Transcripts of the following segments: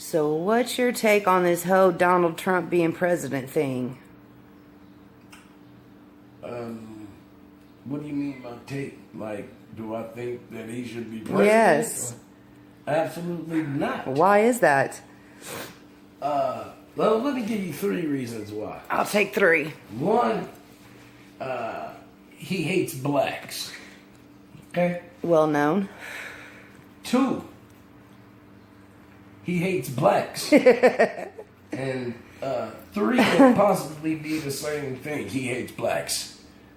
So what's your take on this whole Donald Trump being president thing? What do you mean by take? Like, do I think that he should be president? Yes. Absolutely not. Why is that? Well, let me give you 3 reasons why. I'll take 3. 1, he hates blacks. Okay? Well known. 2, he hates blacks. And 3 could possibly be the same thing. He hates blacks.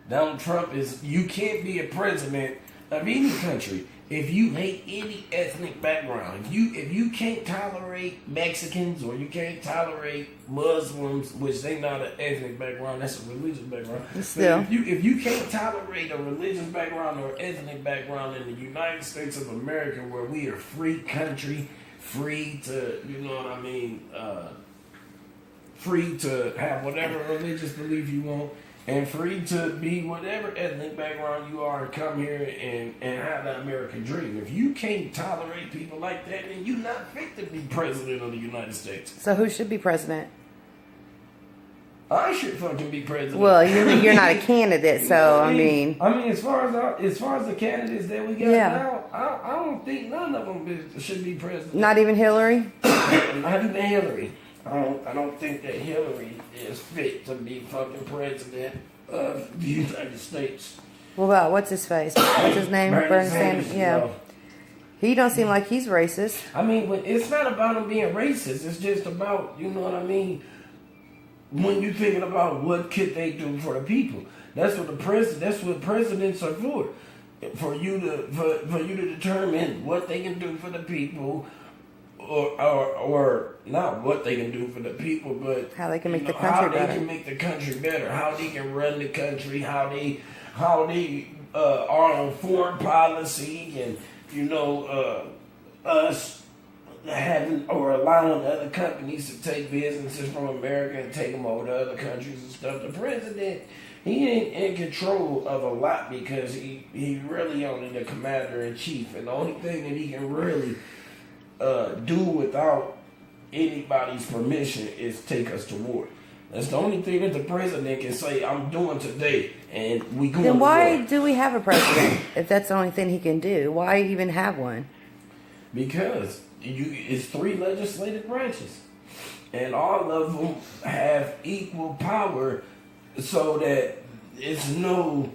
Donald Trump you can't be a president of any country if you hate any ethnic background. If you can't tolerate Mexicans or you can't tolerate Muslims, which they not an ethnic background, that's a religious background. Still. If you can't tolerate a religious background or ethnic background in the United States of America, where we are a free country, free to, you know what I mean, free to have whatever religious belief you want, and free to be whatever ethnic background you are, come here and have the American dream. If you can't tolerate people like that, then you're not fit to be president of the United States. So who should be president? I should fucking be president. Well, you're not a candidate, so I mean, as far as the candidates that we got now, I don't think none of them should be president. Not even Hillary. Not even Hilary. I don't think that Hilary is fit to be fucking president of the United States. What about what's his face? What's his name? Bernie Sanders. Yeah. No. He don't seem like he's racist. I mean, it's not about him being racist. It's just about, you know what I mean, when you're thinking about what could they do for the people. That's what presidents are for. For you to determine what they can do for the people, or not what they can do for the people, but how they can make the country better. How they can make the country better. How they can run the country. How they are on foreign policy, and us having or allowing other companies to take businesses from America and take them over to other countries and stuff. The president, he ain't in control of a lot because he really only the commander in chief, and the only thing that he can really do without anybody's permission is take us to war. That's the only thing that the president can say, I'm doing today, and we going to war. Then why do we have a president if that's the only thing he can do? Why even have one? Because it's 3 legislative branches, and all of them have equal power, so that it's no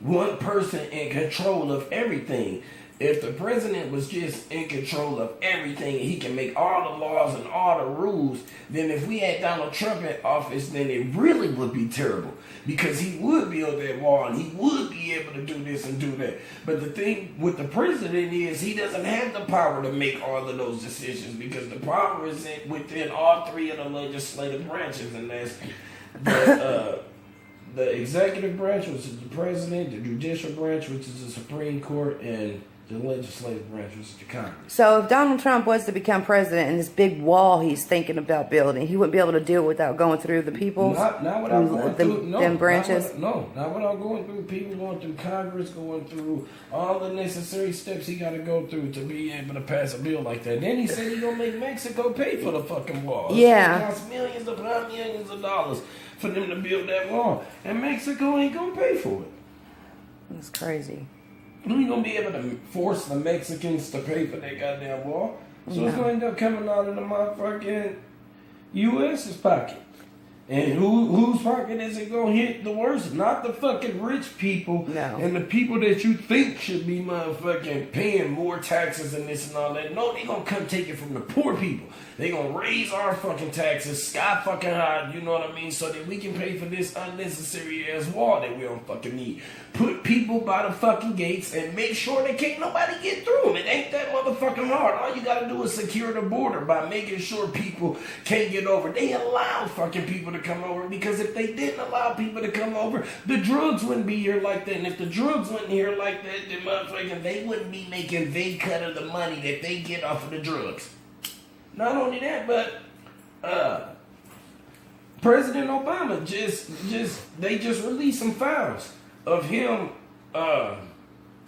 one person in control of everything. If the president was just in control of everything and he can make all the laws and all the rules, then if we had Donald Trump in office, then it really would be terrible, because he would build that wall and he would be able to do this and do that. But the thing with the president is he doesn't have the power to make all of those decisions, because the power is within all 3 of the legislative branches, and that's the executive branch, which is the president, the judicial branch, which is the Supreme Court, and the legislative branch, which is the Congress. So if Donald Trump was to become president and this big wall he's thinking about building, he wouldn't be able to do it without going through the people? Not without going through them branches? Not without going through people, going through Congress, going through all the necessary steps he got to go through to be able to pass a bill like that. Then he said he's going to make Mexico pay for the fucking wall. Yeah. It costs millions of dollars for them to build that wall. And Mexico ain't going to pay for it. That's crazy. You ain't gonna be able to force the Mexicans to pay for that goddamn wall. So it's gonna end up coming out of the motherfucking U.S.'s pocket. And whose pocket is it gonna hit the worst? Not the fucking rich people and the people that you think should be motherfucking paying more taxes and this and all that. No, they gonna come take it from the poor people. They gonna raise our fucking taxes sky fucking high, you know what I mean? So that we can pay for this unnecessary ass wall that we don't fucking need. Put people by the fucking gates and make sure that can't nobody get through them. It ain't that motherfucking hard. All you gotta do is secure the border by making sure people can't get over. They allow fucking people to come over, because if they didn't allow people to come over, the drugs wouldn't be here like that. And if the drugs wasn't here like that, then motherfucking they wouldn't be making they cut of the money that they get off of the drugs. Not only that, but President Obama they just released some files of him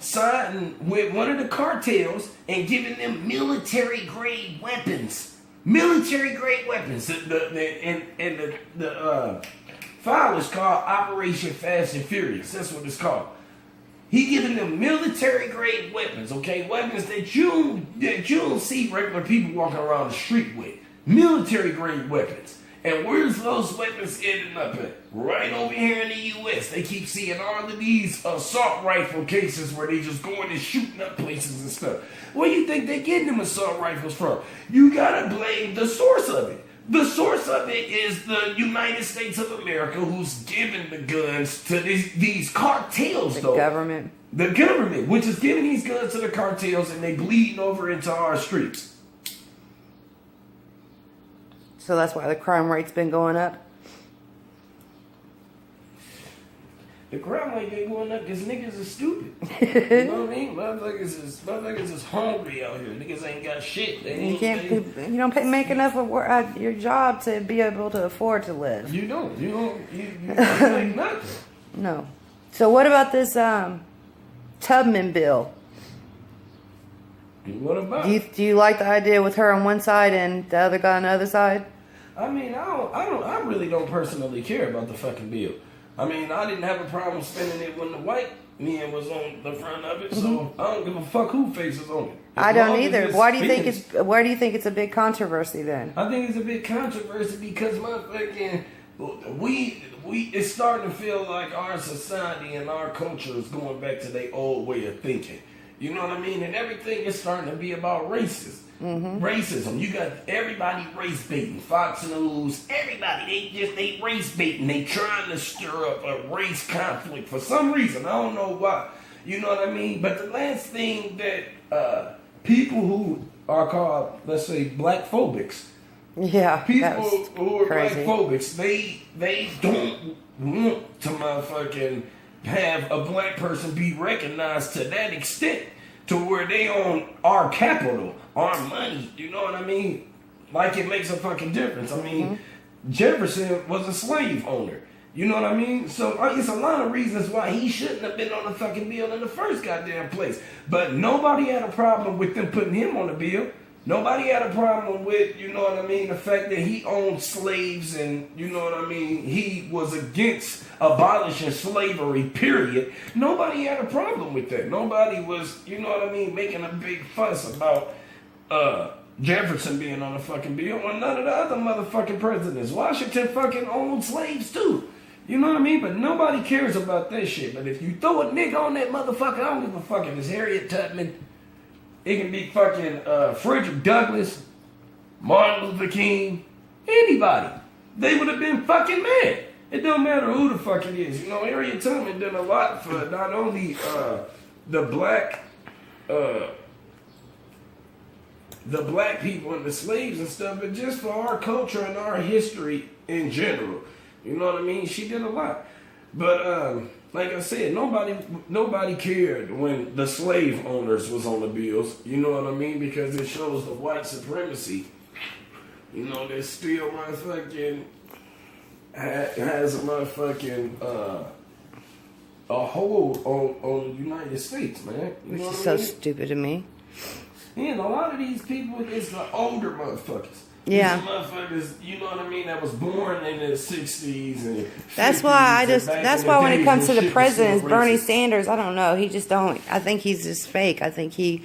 siding with one of the cartels and giving them military grade weapons. Military grade weapons. The file is called Operation Fast and Furious. That's what it's called. He giving them military grade weapons, okay? Weapons that you don't see regular people walking around the street with. Military grade weapons. And where's those weapons ending up at? Right over here in the U.S. They keep seeing all of these assault rifle cases where they just going and shooting up places and stuff. Where do you think they getting them assault rifles from? You gotta blame the source of it. The source of it is the United States of America, who's giving the guns to these cartels, though. The government. The government, which is giving these guns to the cartels, and they bleeding over into our streets. So that's why the crime rate's been going up. The crime rate been going up because niggas is stupid. You know what I mean? Motherfuckers is hungry out here. Niggas ain't got shit. You don't make enough of your job to be able to afford to live. You don't. You make nothing. No. So what about this Tubman bill? What about? Do you like the idea with her on one side and the other guy on the other side? I mean, I really don't personally care about the fucking bill. I mean, I didn't have a problem spending it when the white man was on the front of it, so I don't give a fuck who faces on it. I don't either. Why do you think it's a big controversy then? I think it's a big controversy because motherfucking it's starting to feel like our society and our culture is going back to their old way of thinking. You know what I mean? And everything is starting to be about racism. Racism. You got everybody race baiting. Fox News, everybody, they race baiting. They trying to stir up a race conflict for some reason. I don't know why. You know what I mean? But the last thing that people who are called, let's say, black phobics. Yeah. People who are crazy. Black phobics, they don't want to motherfucking have a black person be recognized to that extent to where they own our capital, our money, you know what I mean? Like it makes a fucking difference. I mean, Jefferson was a slave owner, you know what I mean? So it's a lot of reasons why he shouldn't have been on the fucking bill in the first goddamn place. But nobody had a problem with them putting him on the bill. Nobody had a problem with, you know what I mean, the fact that he owned slaves and, you know what I mean, he was against abolishing slavery, period. Nobody had a problem with that. Nobody was, you know what I mean, making a big fuss about Jefferson being on the fucking bill or none of the other motherfucking presidents. Washington fucking owned slaves too. You know what I mean? But nobody cares about that shit. But if you throw a nigga on that motherfucker, I don't give a fuck if it's Harriet Tubman. It can be fucking Frederick Douglass, Martin Luther King, anybody. They would have been fucking mad. It don't matter who the fuck it is. You know, Harriet Tubman did a lot for not only the black people and the slaves and stuff, but just for our culture and our history in general. You know what I mean? She did a lot. But like I said, nobody cared when the slave owners was on the bills. You know what I mean? Because it shows the white supremacy. You know, there's still motherfucking has a motherfucking a hold on the United States, man. You know Which is what so I mean? stupid to me. And a lot of these people, it's the older motherfuckers. Yeah. These motherfuckers, you know what I mean, that was born in the 60s and 50s. That's why when it comes to the presidents, Bernie racist. Sanders, I don't know. He just don't. I think he's just fake. I think he.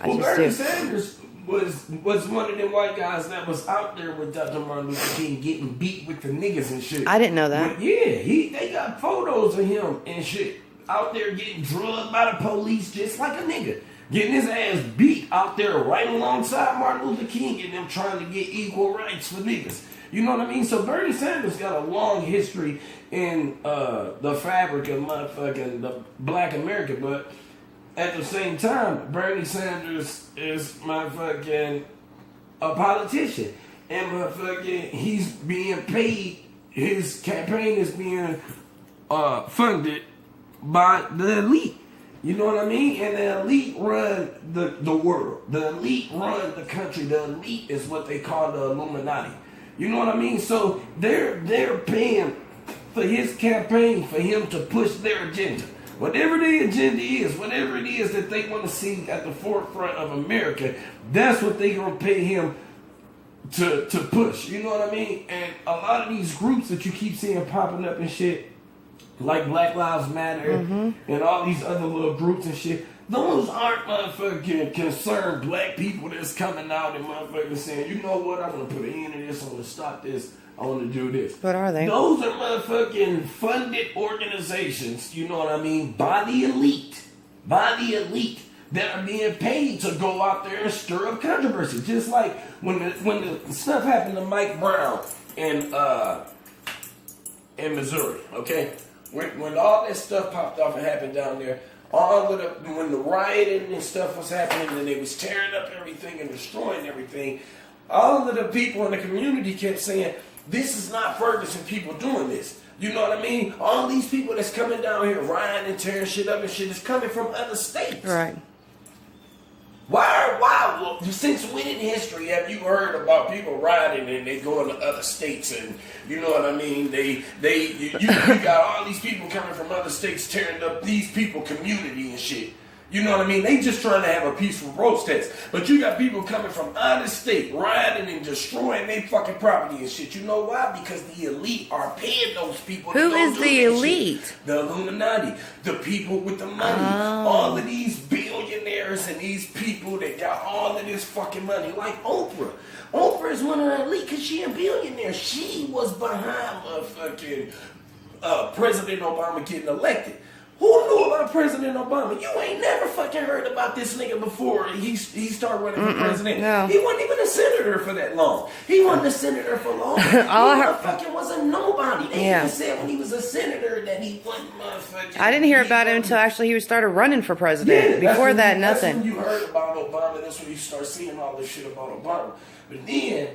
Bernie Sanders was one of them white guys that was out there with Dr. Martin Luther King getting beat with the niggas and shit. I didn't know that. But yeah, they got photos of him and shit out there getting drugged by the police just like a nigga. Getting his ass beat out there right alongside Martin Luther King and them trying to get equal rights for niggas. You know what I mean? So Bernie Sanders got a long history in the fabric of motherfucking the black America, but at the same time, Bernie Sanders is motherfucking a politician. And motherfucking he's being paid, his campaign is being funded by the elite. You know what I mean? And the elite run the world. The elite run the country. The elite is what they call the Illuminati. You know what I mean? So they're paying for his campaign for him to push their agenda. Whatever their agenda is, whatever it is that they want to see at the forefront of America, that's what they gonna pay him to push. You know what I mean? And a lot of these groups that you keep seeing popping up and shit, like Black Lives Matter and all these other little groups and shit, those aren't motherfucking concerned black people that's coming out and motherfucking saying, you know what, I want to put an end to this, I want to stop this, I want to do this. What are they? Those are motherfucking funded organizations, you know what I mean, by the elite that are being paid to go out there and stir up controversy. Just like when the stuff happened to Mike Brown in Missouri, okay? When all that stuff popped off and happened down there, when the rioting and stuff was happening and they was tearing up everything and destroying everything, all of the people in the community kept saying, this is not Ferguson people doing this. You know what I mean? All these people that's coming down here rioting and tearing shit up and shit is coming from other states. Right. Why? Well, since when in history have you heard about people riding and they going to other states and you know what I mean? You got all these people coming from other states tearing up these people community and shit. You know what I mean? They just trying to have a peaceful protest. But you got people coming from out of state, riding and destroying their fucking property and shit. You know why? Because the elite are paying those people. Who is the elite? Shit. The Illuminati. The people with the money. Oh. All of these billionaires and these people that got all of this fucking money. Like Oprah. Oprah is one of the elite because she a billionaire. She was behind fucking President Obama getting elected. Who knew about President Obama? You ain't never fucking heard about this nigga before he started running for president. No. He wasn't even a senator for that long. He wasn't a senator for long. He motherfucking was a nobody. They even said when he was a senator that he wasn't motherfucking. I didn't hear about it until actually he started running for president. Before that, nothing. That's when you heard about Obama. That's when you start seeing all this shit about Obama. But then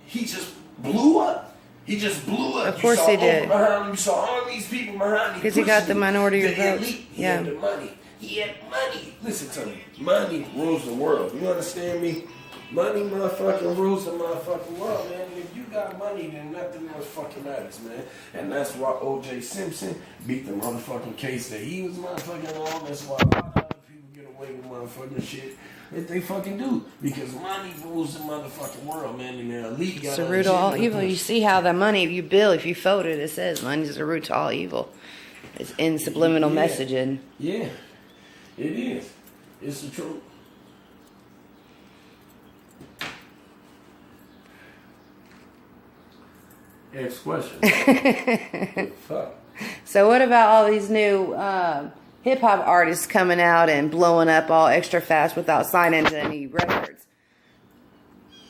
he just blew up. He just blew up. Of course he did. Behind him. You saw all these people behind him. Because he got the minority of votes. He had the money. He had money. Listen to me. Money rules the world. You understand me? Money motherfucking rules the motherfucking world, man. And if you got money, then nothing else fucking matters, man. And that's why O.J. Simpson beat the motherfucking case that he was motherfucking on. That's why a lot of other people get away with motherfucking shit that they fucking do. Because money rules the motherfucking world, man. And the elite got It's the root of all evil. You see how the money you bill, if you vote it, it says money's the root to all evil. It's in subliminal messaging. Yeah, it is. It's the truth. Next question. Fuck. So what about all these new hip-hop artists coming out and blowing up all extra fast without signing to any records?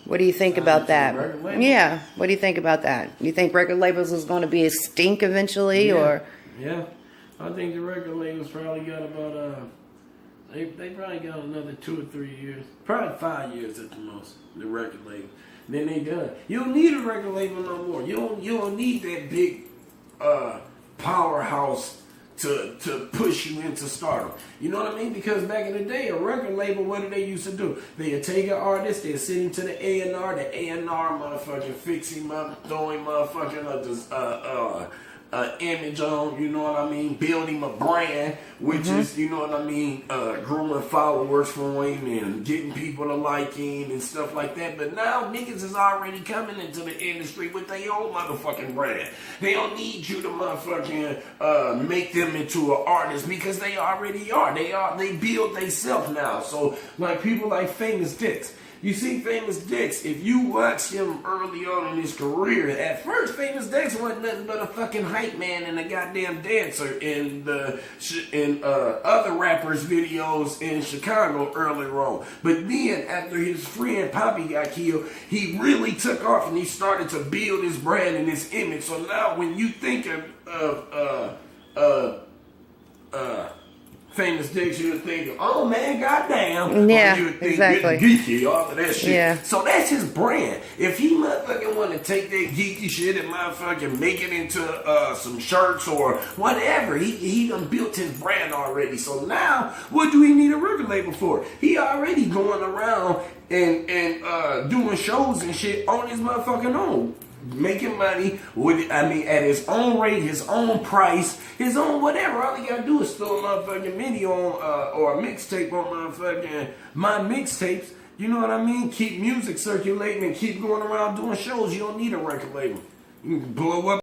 What do you think about that? Yeah, what do you think about that? You think record labels is going to be a stink eventually, or? Yeah, I think the record labels probably got about they probably got another 2 or 3 years, probably 5 years at the most. The record label, then they done. You don't need a record label no more. You don't need that big powerhouse to push you into stardom. You know what I mean? Because back in the day, a record label, what did they used to do? They'd take an artist, they'd send him to the A&R, the A&R motherfucking fix him up, throw him motherfucking image on, you know what I mean? Build him a brand, which is, you know what I mean, growing followers for him and getting people to like him and stuff like that. But now niggas is already coming into the industry with their own motherfucking brand. They don't need you to motherfucking make them into an artist because they already are. They build themselves now. So like people like Famous Dicks. You see Famous Dex, if you watch him early on in his career, at first Famous Dex wasn't nothing but a fucking hype man and a goddamn dancer in other rappers' videos in Chicago earlier on. But then, after his friend Poppy got killed, he really took off and he started to build his brand and his image. So now when you think of Famous Dicks, you would think, oh man, goddamn. Yeah, or you would think exactly. Geeky, all of that shit. Yeah. So that's his brand. If he motherfucking want to take that geeky shit and motherfucking make it into some shirts or whatever, he done built his brand already. So now, what do he need a record label for? He already going around and doing shows and shit on his motherfucking own. Making money with, at his own rate, his own price, his own whatever. All he gotta do is throw a motherfucking video on or a mixtape on motherfucking my mixtapes. You know what I mean? Keep music circulating and keep going around doing shows. You don't need a record label. You can blow up.